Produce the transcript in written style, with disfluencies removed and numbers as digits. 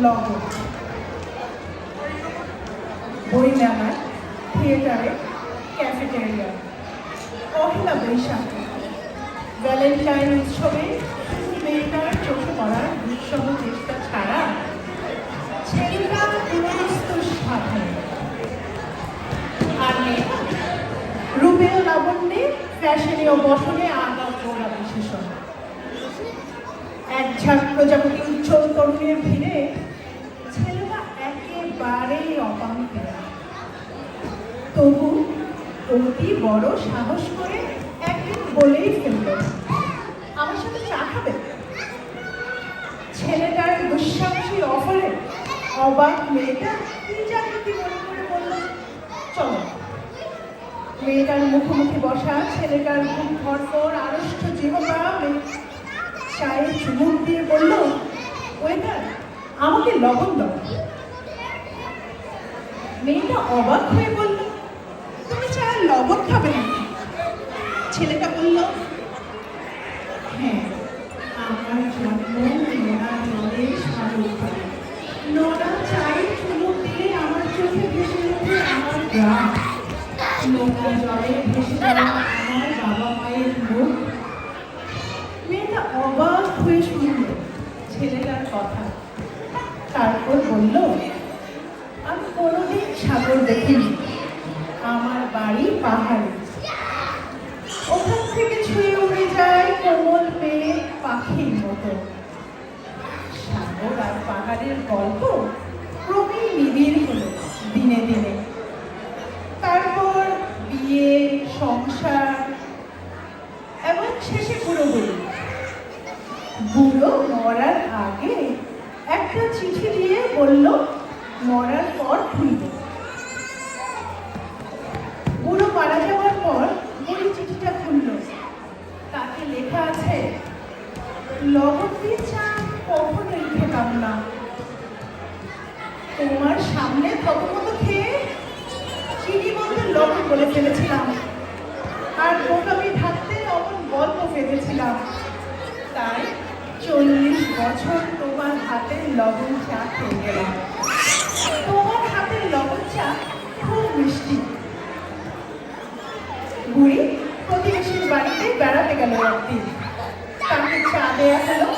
লবণ। বই মেলায়, থিয়েটারে, ক্যাফেটেরিয়া, পহেলা বৈশাখ, ভ্যালেন্টাইন উৎসবে মেয়েটার চোখে পড়ার দুঃসহ চেষ্টা ছাড়া ছেলেটা পুনরুস্তুষ সাধে। আর মেয়েটা রূপেও লাবণ্যে, ফ্যাশনীয় বসনে আগাম গোড়া বিশেষণ। এক ঝাঁক প্রজাপতি উজ্জ্বল তরুণের ভিড়ে ছেলেটা একেবারেই অপাঙ্কে। তবু অতি বড় সাহস করে একদিন বলেই ফেলল, আমার সাথে চা খাবে? ছেলেটার দুঃসাহসী অফারে অবাক মেয়েটা কি জানি কি মনে করে বলল, চলো। মেয়েটার মুখোমুখি বসা ছেলেটার ঘুম ধরপর আড়ষ্ট জিহ্বা চায়ে চুমুক দিয়ে বলল, ওয়েটার, আমাকে লবণ দাও। মেয়েটা অবাক হয়ে বলল, তুমি চায়ের লবণ খাবে নাকি? ছেলেটা বলল, হ্যাঁ, আমার জন্ম নোনা জলের স্বাদ। নোনা চায়ের চুমুক দিলে আমার চোখে ভেসে ওঠে আমার গ্রাম, নোনা জলে ভেসে যাওয়া আমার বাবা মায়ের মুখ। মেয়েটা অবাক হয়ে শুনল ছেলেটার কথা, তারপর বলল, আমি কোনোদিন সাগর দেখিনি, আমার বাড়ি পাহাড়ে। ওখান থেকে ছুঁয়ে উড়ে যায় কোমল মেয়ে পাখির মতো। সাগর আর পাহাড়ের গল্প ক্রমেই নিবিড় হলো দিনে দিনে। তারপর বিয়ে, সংসার এবং শেষে পুরোপুরি। বুড়ো মরার আগে একটা চিঠি দিয়ে বলল, মরার পর খুলবে। বুড়ো মারা যাওয়ার পর বুড়ি চিঠিটা খুলল। তাতে লেখা আছে, লবণ দিয়ে চা কখনোই খেতাম না, তোমার সামনে প্রথমত খেয়ে চিনি বলতে লবণ বলে ফেলেছিলাম, আর বোকামি ঢাকতে অমন গল্প ফেলেছিলাম। তাই 40 বছর তোমার হাতের লবণ চা খেয়ে গেলাম। তোমার হাতের লবণ চা খুব মিষ্টি। বুড়ি প্রতিবেশীর বাড়িতে বেড়াতে গেল একদিন। তাকে চা দেয়া হলো।